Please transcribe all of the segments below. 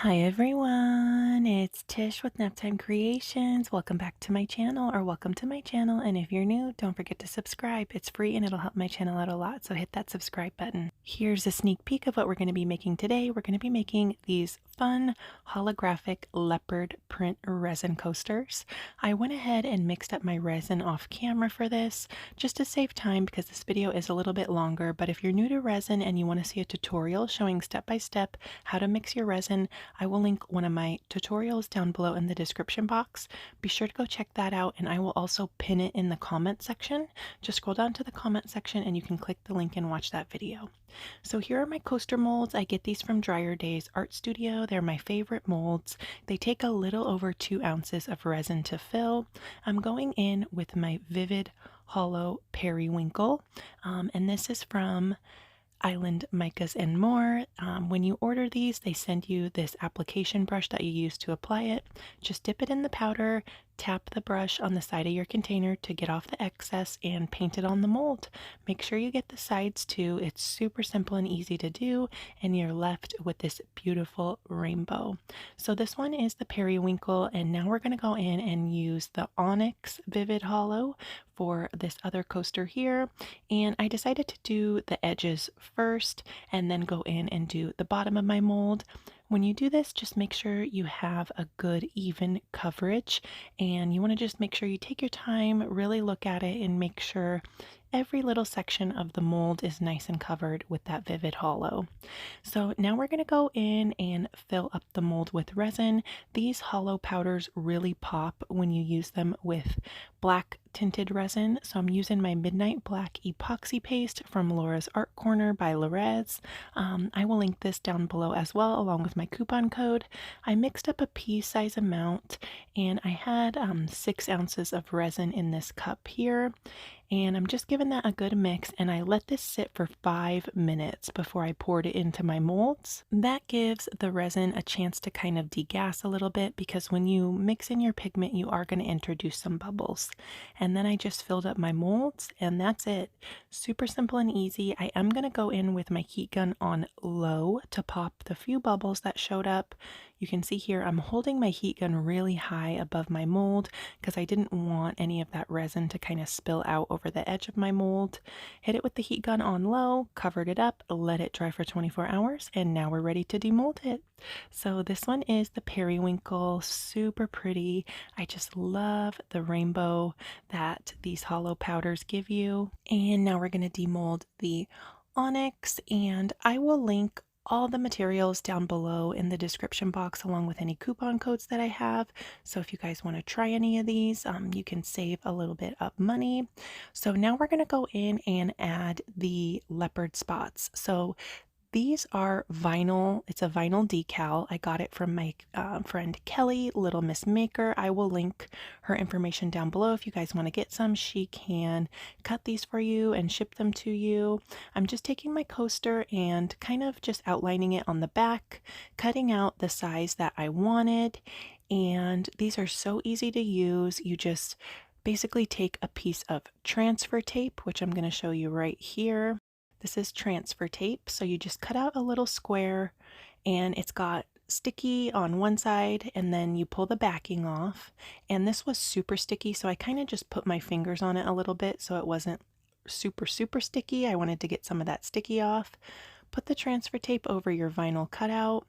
Hi everyone, it's Tish with Naptime Creations. Welcome back to my channel, or welcome to my channel. And if you're new, don't forget to subscribe. It's free and it'll help my channel out a lot, so hit that subscribe button. Here's a sneak peek of what we're going to be making today. We're going to be making these fun holographic leopard print resin coasters. I went ahead and mixed up my resin off camera for this, just to save time because this video is a little bit longer. But if you're new to resin and you want to see a tutorial showing step by step how to mix your resin, I will link one of my tutorials down below in the description box. Be sure to go check that out, and I will also pin it in the comment section. Just scroll down to the comment section and you can click the link and watch that video. So here are my coaster molds. I get these from Dryer Days Art Studio. They're my favorite molds. They take a little over 2 ounces of resin to fill. I'm going in with my Vivid Holo Periwinkle, and this is from Island Micas and More. When you order these, they send you this application brush that you use to apply it. Just dip it in the powder, tap the brush on the side of your container to get off the excess, and paint it on the mold. Make sure you get the sides too. It's super simple and easy to do, and you're left with this beautiful rainbow. So this one is the periwinkle, and now we're going to go in and use the Onyx Vivid Holo for this other coaster here. And I decided to do the edges first and then go in and do the bottom of my mold. When you do this, just make sure you have a good even coverage, and you want to just make sure you take your time, really look at it, and make sure every little section of the mold is nice and covered with that Vivid Holo. So now we're going to go in and fill up the mold with resin. These holo powders really pop when you use them with black tinted resin. So I'm using my Midnight Black epoxy paste from Laura's Art Corner by Lorez. I will link this down below as well, along with my coupon code. I mixed up a pea size amount, and I had 6 ounces of resin in this cup here. And I'm just giving that a good mix, and I let this sit for 5 minutes before I poured it into my molds. That gives the resin a chance to kind of degas a little bit, because when you mix in your pigment, you are going to introduce some bubbles. And then I just filled up my molds, and that's it. Super simple and easy. I am going to go in with my heat gun on low to pop the few bubbles that showed up. You can see here I'm holding my heat gun really high above my mold because I didn't want any of that resin to kind of spill out over the edge of my mold. Hit it with the heat gun on low, covered it up, let it dry for 24 hours, and now we're ready to demold it. So this one is the periwinkle, super pretty. I just love the rainbow that these holo powders give you. And now we're going to demold the onyx, and I will link all the materials down below in the description box, along with any coupon codes that I have. So if you guys want to try any of these, you can save a little bit of money. So now we're going to go in and add the leopard spots. So these are vinyl. It's a vinyl decal. I got it from my friend Kelly, Little Miss Maker. I will link her information down below. If you guys want to get some, she can cut these for you and ship them to you. I'm just taking my coaster and kind of just outlining it on the back, cutting out the size that I wanted. And these are so easy to use. You just basically take a piece of transfer tape, which I'm going to show you right here. This is transfer tape, so you just cut out a little square, and it's got sticky on one side, and then you pull the backing off. And this was super sticky, so I kind of just put my fingers on it a little bit so it wasn't super sticky. I wanted to get some of that sticky off. Put the transfer tape over your vinyl cutout,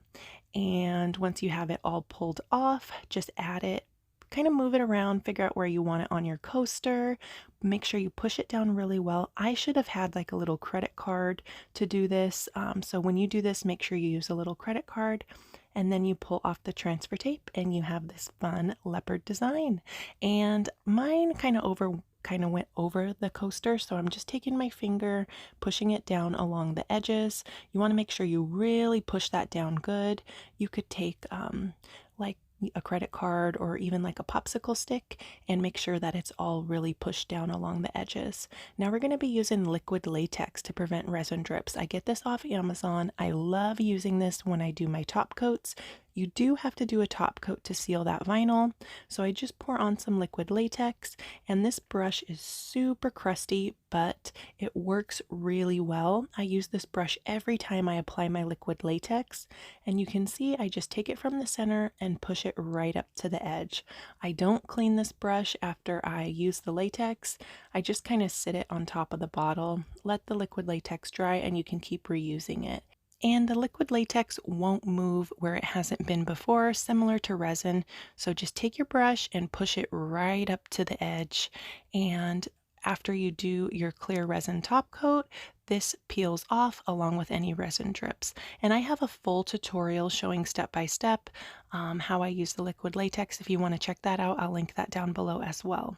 and once you have it all pulled off, just add it. Kind of move it around, figure out where you want it on your coaster. Make sure you push it down really well. I should have had like a little credit card to do this. So when you do this, make sure you use a little credit card, and then you pull off the transfer tape and you have this fun leopard design. And mine kind of went over the coaster, so I'm just taking my finger, pushing it down along the edges. You want to make sure you really push that down good. You could take like a credit card or even like a popsicle stick and make sure that it's all really pushed down along the edges. Now we're going to be using liquid latex to prevent resin drips. I get this off Amazon. I love using this when I do my top coats. You do have to do a top coat to seal that vinyl, so I just pour on some liquid latex, and this brush is super crusty, but it works really well. I use this brush every time I apply my liquid latex, and you can see I just take it from the center and push it right up to the edge. I don't clean this brush after I use the latex. I just kind of sit it on top of the bottle, let the liquid latex dry, and you can keep reusing it. And the liquid latex won't move where it hasn't been before, similar to resin. So just take your brush and push it right up to the edge. And after you do your clear resin top coat, this peels off along with any resin drips. And I have a full tutorial showing step by step how I use the liquid latex. If you want to check that out, I'll link that down below as well.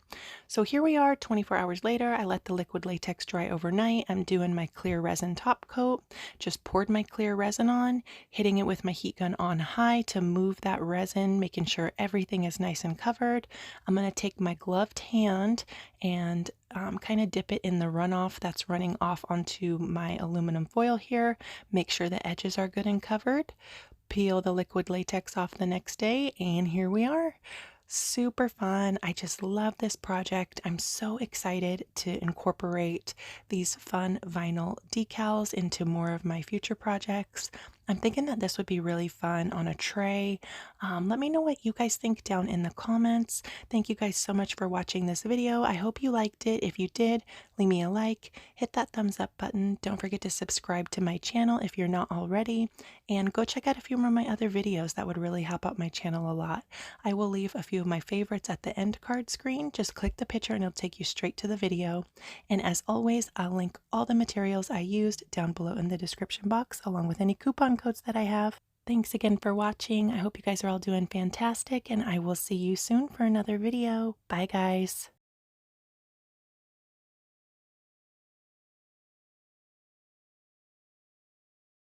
So here we are 24 hours later. I let the liquid latex dry overnight. I'm doing my clear resin top coat. Just poured my clear resin on, hitting it with my heat gun on high to move that resin, making sure everything is nice and covered. I'm going to take my gloved hand and kind of dip it in the runoff that's running off onto my aluminum foil here. Make sure the edges are good and covered. Peel the liquid latex off the next day, and here we are. Super fun. I just love this project. I'm so excited to incorporate these fun vinyl decals into more of my future projects. I'm thinking that this would be really fun on a tray. Let me know what you guys think down in the comments. Thank you guys so much for watching this video. I hope you liked it. If you did, leave me a like, hit that thumbs up button. Don't forget to subscribe to my channel if you're not already, and go check out a few more of my other videos. That would really help out my channel a lot. I will leave a few of my favorites at the end card screen. Just click the picture and it'll take you straight to the video. And as always, I'll link all the materials I used down below in the description box, along with any coupon codes that I have. Thanks again for watching. I hope you guys are all doing fantastic, and I will see you soon for another video. Bye guys.